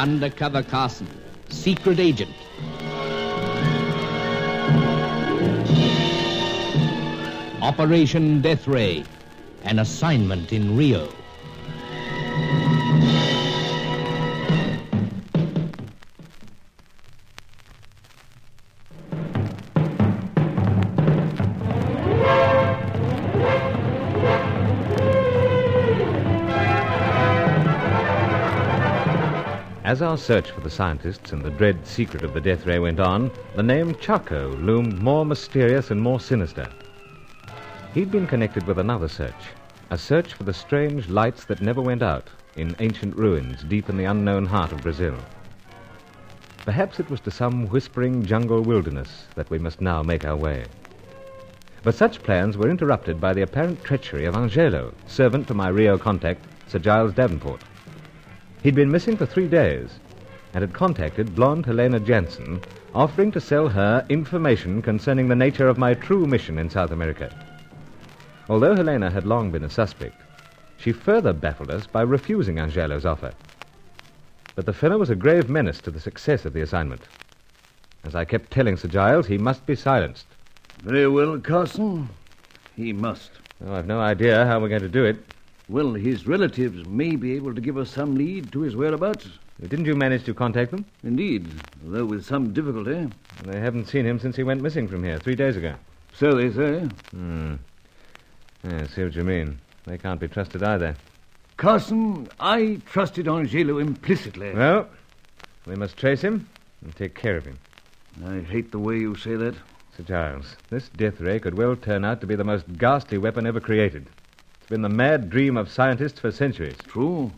Undercover Carson, secret agent. Operation Deathray, an assignment in Rio. As our search for the scientists and the dread secret of the Deathray went on, the name Chaco loomed more mysterious and more sinister. He'd been connected with another search, a search for the strange lights that never went out in ancient ruins deep in the unknown heart of Brazil. Perhaps it was to some whispering jungle wilderness that we must now make our way. But such plans were interrupted by the apparent treachery of Angelo, servant to my Rio contact, Sir Giles Davenport. He'd been missing for 3 days and had contacted blonde Helena Jansen, offering to sell her information concerning the nature of my true mission in South America. Although Helena had long been a suspect, she further baffled us by refusing Angelo's offer. But the fellow was a grave menace to the success of the assignment. As I kept telling Sir Giles, he must be silenced. Very well, Carson. He must. Oh, I've no idea how we're going to do it. Well, his relatives may be able to give us some lead to his whereabouts. Didn't you manage to contact them? Indeed, though with some difficulty. They haven't seen him since he went missing from here 3 days ago. So they say. I see what you mean. They can't be trusted either. Carson, I trusted Angelo implicitly. Well, we must trace him and take care of him. I hate the way you say that. Sir Giles, this Deathray could well turn out to be the most ghastly weapon ever created. It's been the mad dream of scientists for centuries. True.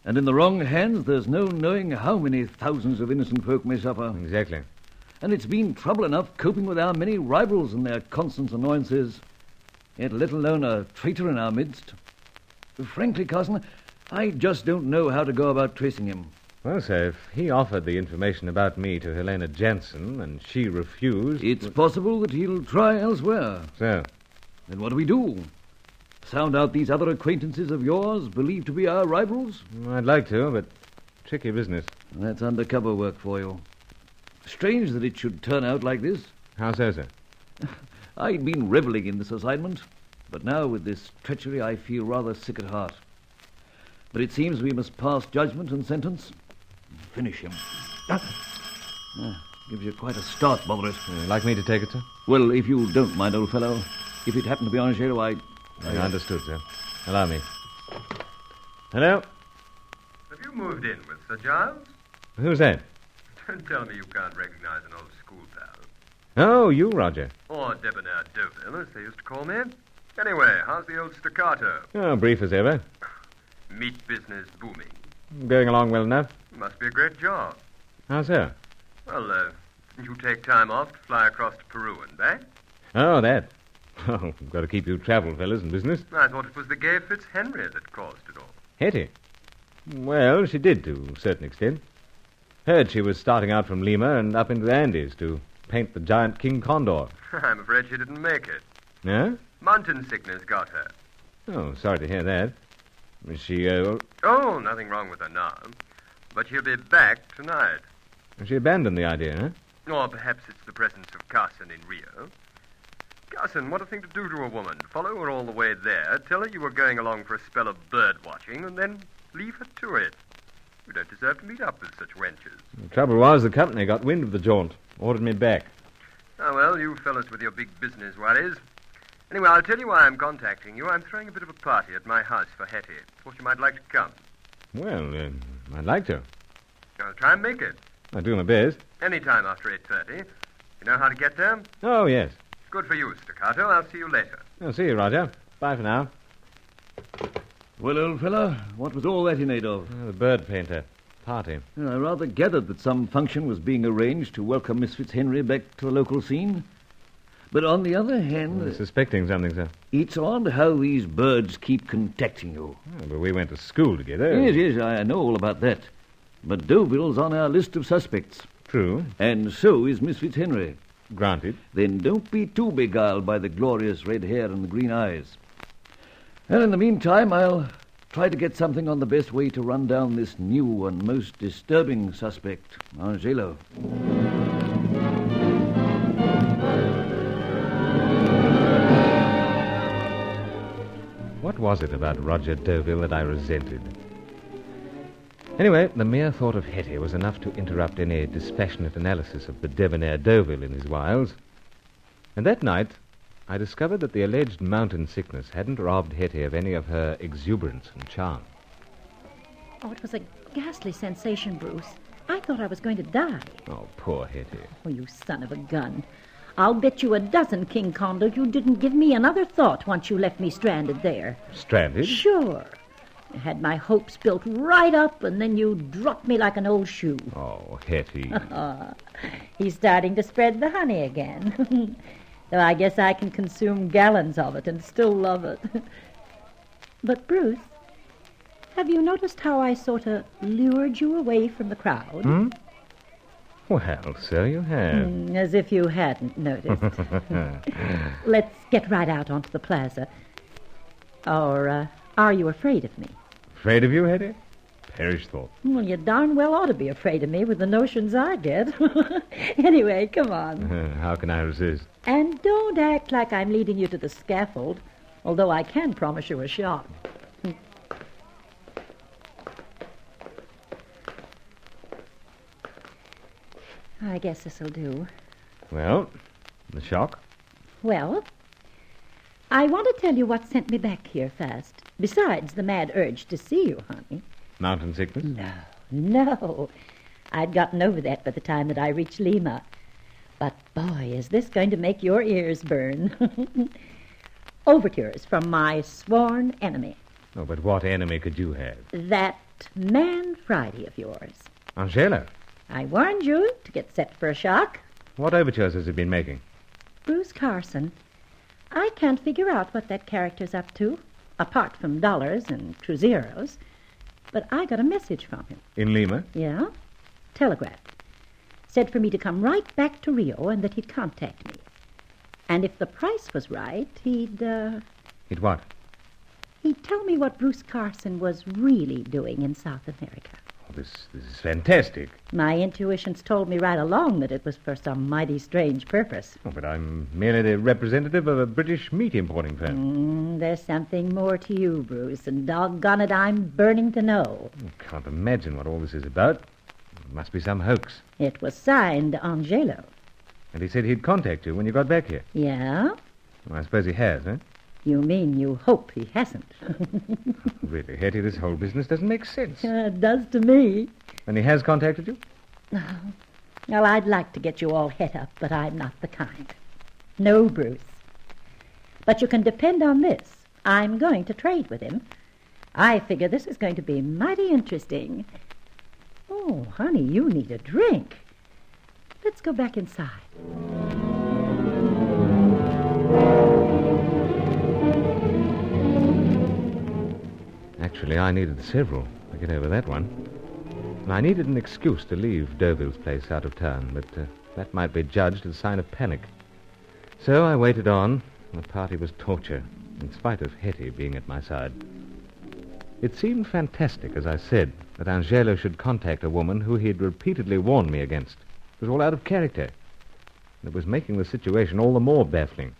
And in the wrong hands, there's no knowing how many thousands of innocent folk may suffer. Exactly. And it's been trouble enough coping with our many rivals and their constant annoyances, yet let alone a traitor in our midst. Frankly, Carson, I just don't know how to go about tracing him. Well, sir, if he offered the information about me to Helena Jansen and she refused... It's possible that he'll try elsewhere. So? Then what do we do? Sound out these other acquaintances of yours believed to be our rivals? I'd like to, but tricky business. That's undercover work for you. Strange that it should turn out like this. How so, sir? I'd been reveling in this assignment, but now with this treachery I feel rather sick at heart. But it seems we must pass judgment and sentence. Finish him. Gives you quite a start, Botheris. Like me to take it, sir? Well, if you don't mind, old fellow. If it happened to be Angelo, I understood, sir. Allow me. Hello? Have you moved in with Sir Giles? Who's that? Don't tell me you can't recognize an old school pal. Oh, you, Roger. Or Debonair Deauville, as they used to call me. Anyway, how's the old staccato? Oh, brief as ever. Meat business booming. Going along well enough. Must be a great job. How so? Well, didn't you take time off to fly across to Peru and back? Oh, that. Oh, we've got to keep you travel fellas in business. I thought it was the gay Fitzhenry that caused it all. Hetty? Well, she did to a certain extent. Heard she was starting out from Lima and up into the Andes to paint the giant King Condor. I'm afraid she didn't make it. Yeah? Mountain sickness got her. Oh, sorry to hear that. Is she, Oh, nothing wrong with her now. But she'll be back tonight. She abandoned the idea, huh? Or perhaps it's the presence of Carson in Rio. Carson, what a thing to do to a woman. Follow her all the way there, tell her you were going along for a spell of bird watching, and then leave her to it. You don't deserve to meet up with such wenches. The trouble was the company got wind of the jaunt, ordered me back. Oh, well, you fellas with your big business worries. Anyway, I'll tell you why I'm contacting you. I'm throwing a bit of a party at my house for Hetty. Thought you might like to come. Well, I'd like to. I'll try and make it. I'll do my best. Any time after 8:30. You know how to get there? Oh, yes. Good for you, Staccato. I'll see you later. I'll see you, Roger. Bye for now. Well, old fellow, what was all that in aid of? The bird painter. Party. I rather gathered that some function was being arranged to welcome Miss Fitzhenry back to a local scene. But on the other hand... We're suspecting something, sir. It's odd how these birds keep contacting you. Oh, but we went to school together. Yes, I know all about that. But Deauville's on our list of suspects. True. And so is Miss Fitzhenry. Granted. Then don't be too beguiled by the glorious red hair and the green eyes. And in the meantime, I'll try to get something on the best way to run down this new and most disturbing suspect, Angelo. What was it about Roger Deauville that I resented? Anyway, the mere thought of Hetty was enough to interrupt any dispassionate analysis of the debonair Deauville in his wiles. And that night, I discovered that the alleged mountain sickness hadn't robbed Hetty of any of her exuberance and charm. Oh, it was a ghastly sensation, Bruce. I thought I was going to die. Oh, poor Hetty. Oh, you son of a gun. I'll bet you a dozen, King Kondo, you didn't give me another thought once you left me stranded there. Stranded? Sure. I had my hopes built right up, and then you dropped me like an old shoe. Oh, Hetty. He's starting to spread the honey again. Though I guess I can consume gallons of it and still love it. But, Bruce, have you noticed how I sort of lured you away from the crowd? Hmm? Well, so you have. As if you hadn't noticed. Let's get right out onto the plaza. Or are you afraid of me? Afraid of you, Hetty? Perish thought. Well, you darn well ought to be afraid of me with the notions I get. Anyway, come on. How can I resist? And don't act like I'm leading you to the scaffold, although I can promise you a shot. I guess this'll do. Well, the shock? Well, I want to tell you what sent me back here fast, besides the mad urge to see you, honey. Mountain sickness? No. I'd gotten over that by the time that I reached Lima. But, boy, is this going to make your ears burn. Overtures from my sworn enemy. Oh, but what enemy could you have? That man Friday of yours. Angelo? I warned you to get set for a shock. What overtures has he been making? Bruce Carson. I can't figure out what that character's up to, apart from dollars and cruzeros. But I got a message from him. In Lima? Yeah. Telegraph. Said for me to come right back to Rio and that he'd contact me. And if the price was right, he'd He'd what? He'd tell me what Bruce Carson was really doing in South America. Oh, this is fantastic. My intuitions told me right along that it was for some mighty strange purpose. Oh, but I'm merely the representative of a British meat importing firm. There's something more to you, Bruce, and doggone it, I'm burning to know. I can't imagine what all this is about. It must be some hoax. It was signed Angelo. And he said he'd contact you when you got back here. Yeah? Well, I suppose he has, eh? You mean you hope he hasn't? Really, Hetty, this whole business doesn't make sense. It does to me. And he has contacted you? Well, I'd like to get you all het up, but I'm not the kind. No, Bruce. But you can depend on this. I'm going to trade with him. I figure this is going to be mighty interesting. Oh, honey, you need a drink. Let's go back inside. Actually, I needed several to get over that one. And I needed an excuse to leave Deauville's place out of town, but that might be judged as a sign of panic. So I waited on. The party was torture, in spite of Hetty being at my side. It seemed fantastic, as I said, that Angelo should contact a woman who he'd repeatedly warned me against. It was all out of character. And it was making the situation all the more baffling.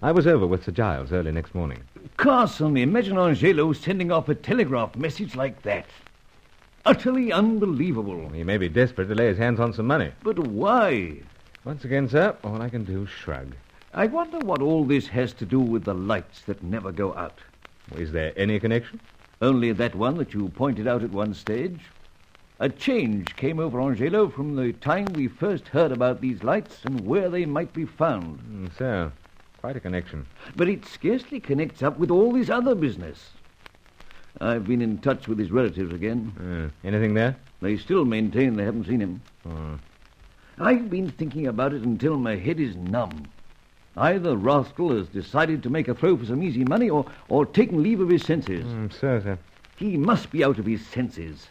I was over with Sir Giles early next morning. Carson, imagine Angelo sending off a telegraph message like that. Utterly unbelievable. He may be desperate to lay his hands on some money. But why? Once again, sir, all I can do is shrug. I wonder what all this has to do with the lights that never go out. Is there any connection? Only that one that you pointed out at one stage. A change came over Angelo from the time we first heard about these lights and where they might be found. So, quite a connection. But it scarcely connects up with all this other business. I've been in touch with his relatives again. Anything there? They still maintain they haven't seen him. Oh. I've been thinking about it until my head is numb. Either rascal has decided to make a throw for some easy money or taken leave of his senses. So, sir. He must be out of his senses.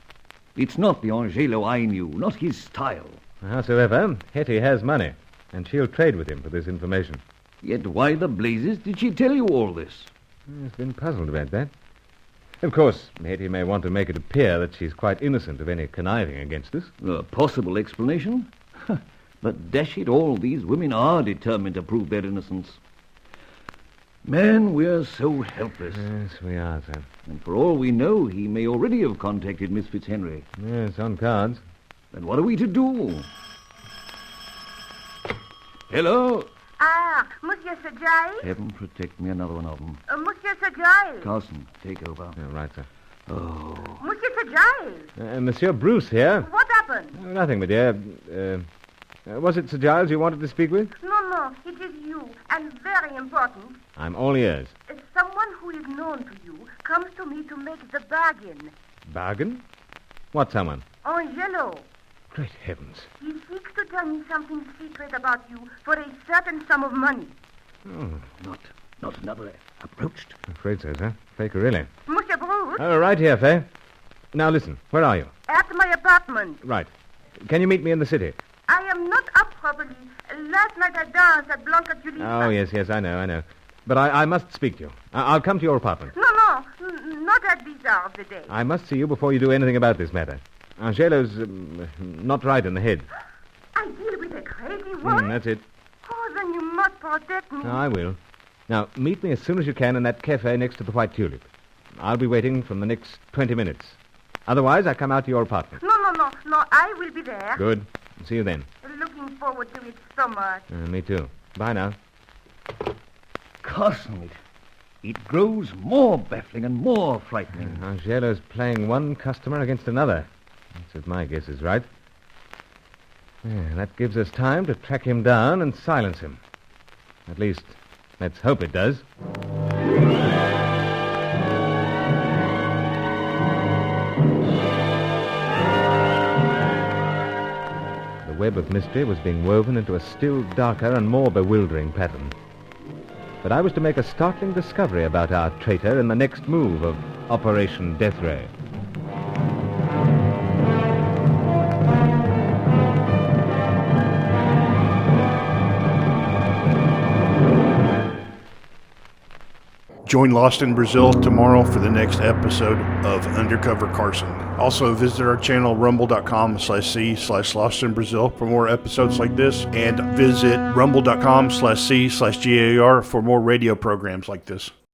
It's not the Angelo I knew, not his style. Howsoever, Hetty has money, and she'll trade with him for this information. Yet why the blazes did she tell you all this? I've been puzzled about that. Of course, Hetty may want to make it appear that she's quite innocent of any conniving against us. A possible explanation? But dash it all, these women are determined to prove their innocence. Man, we're so helpless. Yes, we are, sir. And for all we know, he may already have contacted Miss Fitzhenry. Yes, on cards. Then what are we to do? Hello? Ah, Monsieur Sir Giles? Heaven protect me, another one of them. Monsieur Sir Giles. Carson, take over. Right, sir. Oh. Monsieur Sir Giles. Monsieur Bruce here. What happened? Oh, nothing, my dear. Was it Sir Giles you wanted to speak with? No, it is you, and very important. I'm all ears. Someone who is known to you comes to me to make the bargain. Bargain? What someone? Angelo. Great heavens. He seeks to tell me something secret about you for a certain sum of money. Oh, Not another approached. I'm afraid so, sir. Faker, really. Monsieur Bruce? Oh, right here, Faye. Now listen, where are you? At my apartment. Right. Can you meet me in the city? I am not up properly. Last night I danced at Blanca Julissa. Oh, yes, I know. But I must speak to you. I'll come to your apartment. No, not at this hour of the day. I must see you before you do anything about this matter. Angelo's not right in the head. I deal with a crazy woman? That's it. Oh, then you must protect me. No, I will. Now, meet me as soon as you can in that cafe next to the White Tulip. I'll be waiting from the next 20 minutes. Otherwise, I come out to your apartment. No, I will be there. Good. See you then. Looking forward to it so much. Me too. Bye now. Carson, it grows more baffling and more frightening. Angelo's playing one customer against another. That's if my guess is right. Yeah, that gives us time to track him down and silence him. At least, let's hope it does. The web of mystery was being woven into a still darker and more bewildering pattern. But I was to make a startling discovery about our traitor in the next move of Operation Deathray. Join Lost in Brazil tomorrow for the next episode of Undercover Carson. Also visit our channel rumble.com/c/Lost in Brazil for more episodes like this, and visit rumble.com/c/GAR for more radio programs like this.